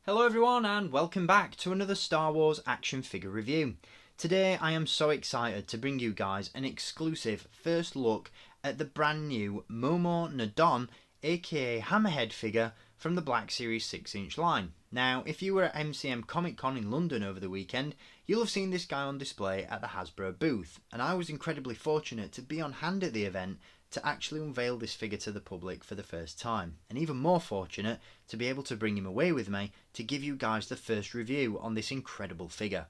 Hello everyone and welcome back to another Star Wars action figure review. Today I am so excited to bring you guys an exclusive first look at the brand new Momaw Nadon aka Hammerhead figure from the Black Series 6-inch line. Now if you were at MCM Comic Con in London over the weekend, you'll have seen this guy on display at the Hasbro booth, and I was incredibly fortunate to be on hand at the event to actually unveil this figure to the public for the first time, and even more fortunate to be able to bring him away with me to give you guys the first review on this incredible figure.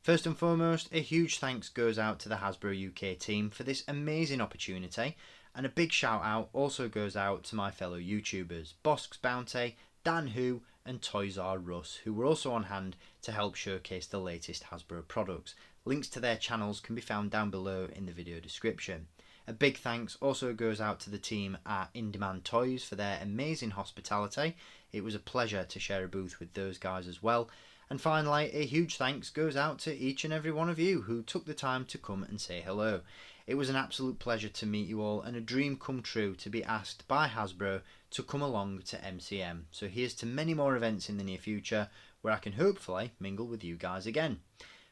First and foremost, a huge thanks goes out to the Hasbro UK team for this amazing opportunity, and a big shout out also goes out to my fellow YouTubers, Bosk's Bounty, Dan Who and Toys R Us, who were also on hand to help showcase the latest Hasbro products. Links to their channels can be found down below in the video description. A big thanks also goes out to the team at In Demand Toys for their amazing hospitality. It was a pleasure to share a booth with those guys as well. And finally, a huge thanks goes out to each and every one of you who took the time to come and say hello. It was an absolute pleasure to meet you all and a dream come true to be asked by Hasbro to come along to MCM. So here's to many more events in the near future where I can hopefully mingle with you guys again.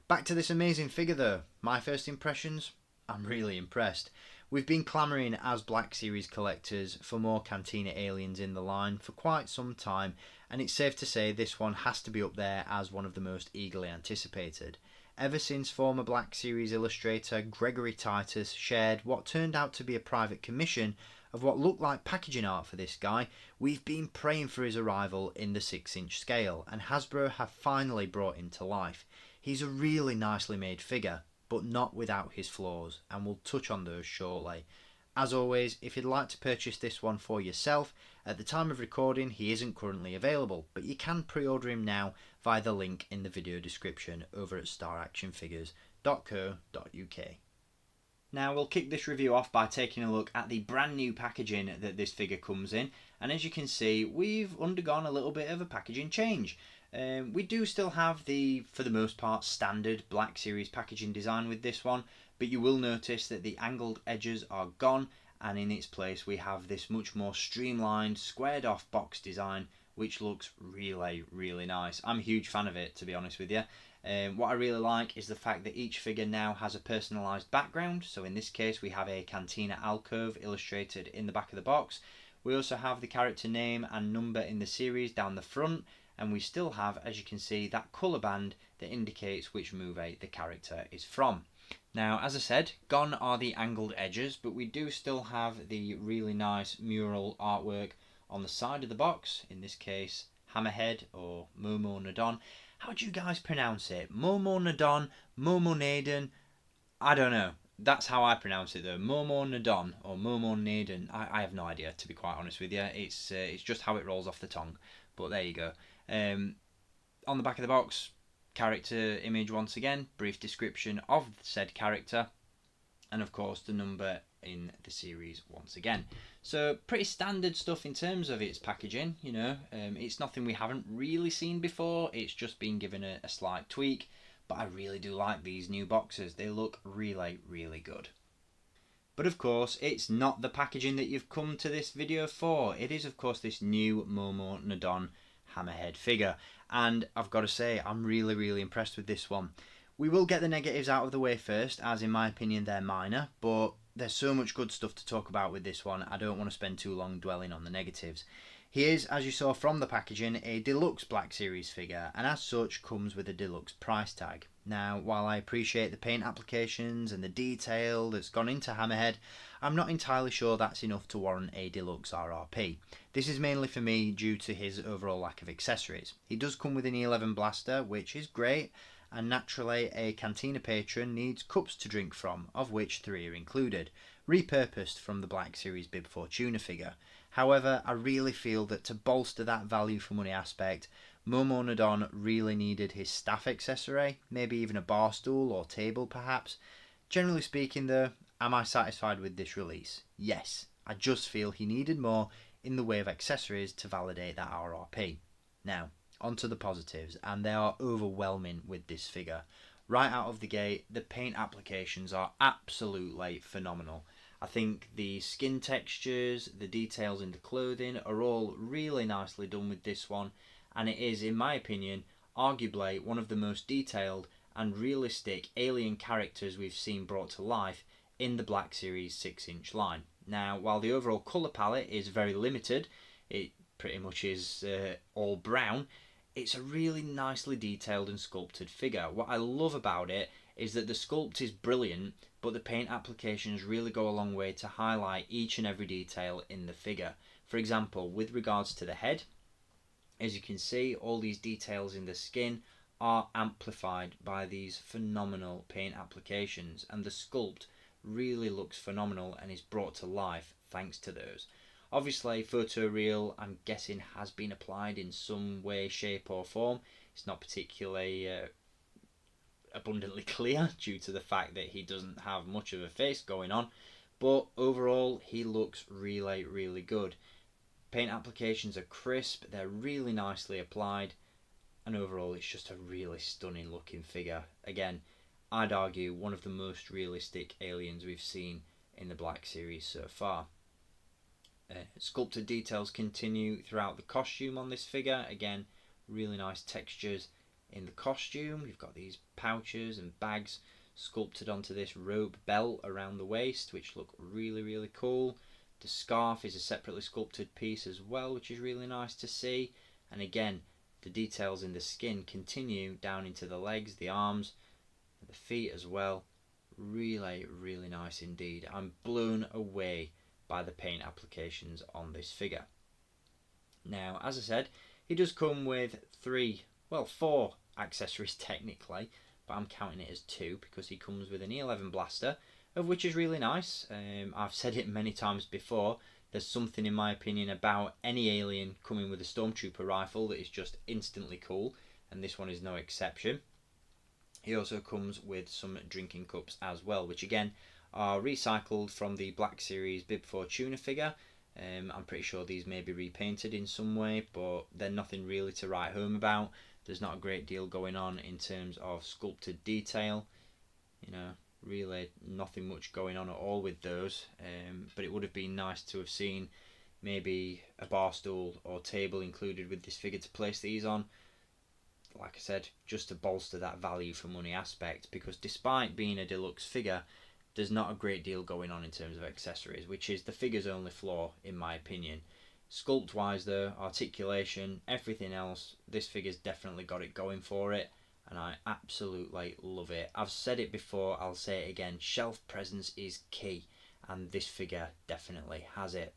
Back to this amazing figure though. My first impressions? I'm really impressed. We've been clamouring as Black Series collectors for more Cantina aliens in the line for quite some time, and it's safe to say this one has to be up there as one of the most eagerly anticipated. Ever since former Black Series illustrator Gregory Titus shared what turned out to be a private commission of what looked like packaging art for this guy, we've been praying for his arrival in the 6-inch scale, and Hasbro have finally brought him to life. He's a really nicely made figure, but not without his flaws, and we'll touch on those shortly. As always, if you'd like to purchase this one for yourself, at the time of recording he isn't currently available, but you can pre-order him now via the link in the video description over at staractionfigures.co.uk. Now we'll kick this review off by taking a look at the brand new packaging that this figure comes in, and as you can see we've undergone a little bit of a packaging change. We do still have the, for the most part, standard Black Series packaging design with this one, but you will notice that the angled edges are gone, and in its place we have this much more streamlined, squared off box design, which looks really nice. I'm a huge fan of it, to be honest with you. What I really like is the fact that each figure now has a personalised background. So in this case we have a Cantina alcove illustrated in the back of the box. We also have the character name and number in the series down the front, and we still have, as you can see, that colour band that indicates which movie the character is from. Now, as I said, gone are the angled edges, but we do still have the really nice mural artwork on the side of the box, in this case Hammerhead or Momaw Nadon. How do you guys pronounce it? Momaw Nadon, Momaw Nadon? I don't know. That's how I pronounce it though. Momaw Nadon or Momaw Nadon. I have no idea, to be quite honest with you. It's just how it rolls off the tongue. But there you go. On the back of the box, character image once again, brief description of said character, and of course the number in the series once again. So pretty standard stuff in terms of its packaging, you know. It's nothing we haven't really seen before, it's just been given a slight tweak, but I really do like these new boxes. They look really good. But of course, it's not the packaging that you've come to this video for. It is of course this new Momaw Nadon Hammerhead figure, and I've got to say I'm really impressed with this one. We will get the negatives out of the way first, as in my opinion they're minor, but there's so much good stuff to talk about with this one. I don't want to spend too long dwelling on the negatives. He is, as you saw from the packaging, a deluxe Black Series figure, and as such comes with a deluxe price tag. Now, while I appreciate the paint applications and the detail that's gone into Hammerhead, I'm not entirely sure that's enough to warrant a deluxe RRP. This is mainly for me due to his overall lack of accessories. He does come with an E11 blaster, which is great, and naturally a Cantina patron needs cups to drink from, of which 3 are included, repurposed from the Black Series Bib Fortuna figure. However, I really feel that to bolster that value for money aspect, Momaw Nadon really needed his staff accessory, maybe even a bar stool or table perhaps. Generally speaking though, am I satisfied with this release? Yes, I just feel he needed more in the way of accessories to validate that RRP. Now, onto the positives, and they are overwhelming with this figure. Right out of the gate, the paint applications are absolutely phenomenal. I think the skin textures, the details in the clothing are all really nicely done with this one, and it is, in my opinion, arguably one of the most detailed and realistic alien characters we've seen brought to life in the Black Series 6-inch line. Now, while the overall colour palette is very limited, it pretty much is all brown, it's a really nicely detailed and sculpted figure. What I love about it is that the sculpt is brilliant, but the paint applications really go a long way to highlight each and every detail in the figure. For example, with regards to the head, as you can see, all these details in the skin are amplified by these phenomenal paint applications, and the sculpt really looks phenomenal and is brought to life thanks to those. Obviously, photoreal, I'm guessing, has been applied in some way, shape or form. It's not particularly abundantly clear due to the fact that he doesn't have much of a face going on, but overall he looks really, really good. Paint applications are crisp, they're really nicely applied, and overall it's just a really stunning looking figure. Again, I'd argue one of the most realistic aliens we've seen in the Black Series so far. Sculpted details continue throughout the costume on this figure. Again, really nice textures in the costume. You've got these pouches and bags sculpted onto this rope belt around the waist, which look really, really cool. The scarf is a separately sculpted piece as well, which is really nice to see. And again, the details in the skin continue down into the legs, the arms, the feet as well. Really, really nice indeed. I'm blown away by the paint applications on this figure. Now, as I said, he does come with 4 accessories technically, but I'm counting it as 2 because he comes with an E11 blaster, of which is really nice. I've said it many times before, there's something in my opinion about any alien coming with a Stormtrooper rifle that is just instantly cool, and this one is no exception. He also comes with some drinking cups as well, which again are recycled from the Black Series Bib Fortuna figure. I'm pretty sure these may be repainted in some way, but they're nothing really to write home about. There's not a great deal going on in terms of sculpted detail. You know, really nothing much going on at all with those. But it would have been nice to have seen maybe a bar stool or table included with this figure to place these on. Like I said, just to bolster that value for money aspect, because despite being a deluxe figure, there's not a great deal going on in terms of accessories, which is the figure's only flaw in my opinion. Sculpt wise though, articulation, everything else, this figure's definitely got it going for it, and I absolutely love it. I've said it before, I'll say it again, shelf presence is key, and this figure definitely has it.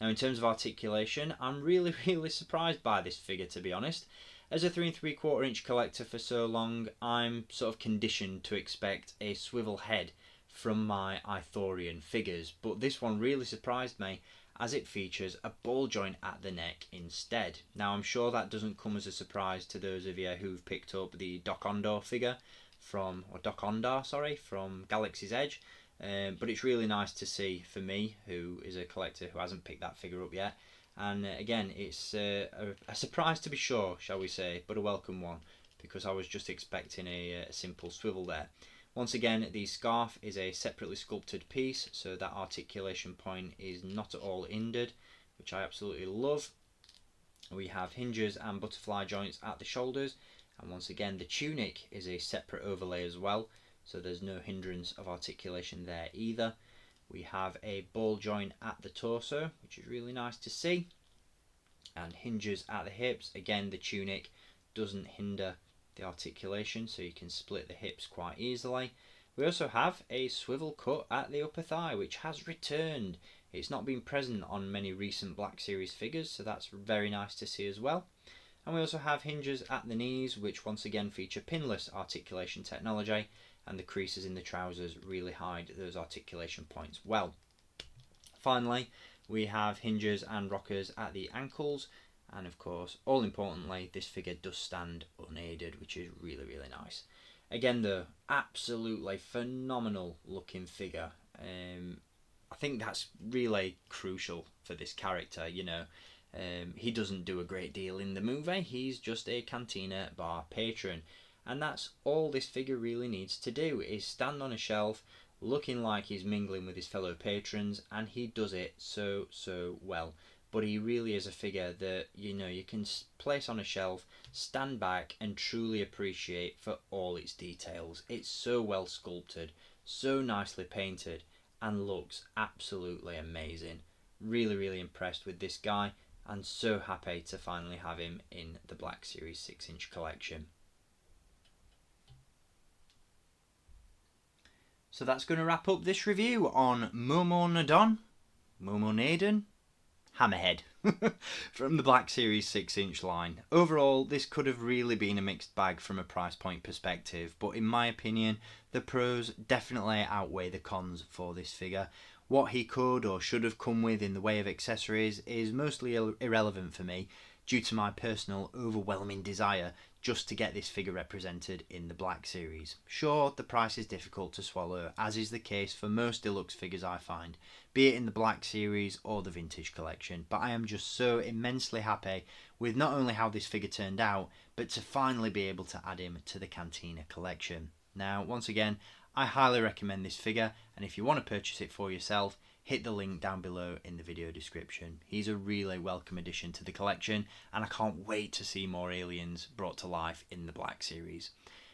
Now in terms of articulation, I'm really, really surprised by this figure, to be honest. As a 3 3/4 inch collector for so long, I'm sort of conditioned to expect a swivel head from my Ithorian figures, but this one really surprised me as it features a ball joint at the neck instead. Now I'm sure that doesn't come as a surprise to those of you who've picked up the Doc Ondar figure from Galaxy's Edge, but it's really nice to see for me, who is a collector who hasn't picked that figure up yet. And again, it's a surprise to be sure, shall we say, but a welcome one, because I was just expecting a simple swivel there. Once again, the scarf is a separately sculpted piece, so that articulation point is not at all hindered, which I absolutely love. We have hinges and butterfly joints at the shoulders, and once again the tunic is a separate overlay as well, so there's no hindrance of articulation there either. We have a ball joint at the torso, which is really nice to see, and hinges at the hips. Again, the tunic doesn't hinder the articulation, so you can split the hips quite easily. We also have a swivel cut at the upper thigh, which has returned. It's not been present on many recent Black Series figures, so that's very nice to see as well. And we also have hinges at the knees, which once again feature pinless articulation technology, and the creases in the trousers really hide those articulation points well. Finally, we have hinges and rockers at the ankles, and of course, all importantly, this figure does stand unaided, which is really, really nice. Again though, absolutely phenomenal looking figure. I think that's really crucial for this character, you know. He doesn't do a great deal in the movie, he's just a cantina bar patron. And that's all this figure really needs to do, is stand on a shelf looking like he's mingling with his fellow patrons, and he does it so well. but he really is a figure that, you know, you can place on a shelf, stand back and truly appreciate for all its details. It's so well sculpted, so nicely painted, and looks absolutely amazing. Really, really impressed with this guy, and so happy to finally have him in the Black Series 6-inch collection. So that's going to wrap up this review on Momaw Nadon, Momaw Nadon, Hammerhead from the Black Series 6-inch line. Overall, this could have really been a mixed bag from a price point perspective, but in my opinion, the pros definitely outweigh the cons for this figure. What he could or should have come with in the way of accessories is mostly irrelevant for me, due to my personal overwhelming desire just to get this figure represented in the Black Series. Sure, the price is difficult to swallow, as is the case for most deluxe figures I find, be it in the Black Series or the Vintage Collection, but I am just so immensely happy with not only how this figure turned out, but to finally be able to add him to the Cantina collection. Now, once again, I highly recommend this figure, and if you want to purchase it for yourself, hit the link down below in the video description. He's a really welcome addition to the collection, and I can't wait to see more aliens brought to life in the Black Series.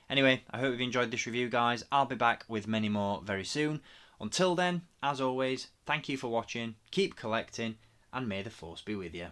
Anyway, I hope you've enjoyed this review, guys. I'll be back with many more very soon. Until then, as always, thank you for watching, keep collecting, and may the Force be with you.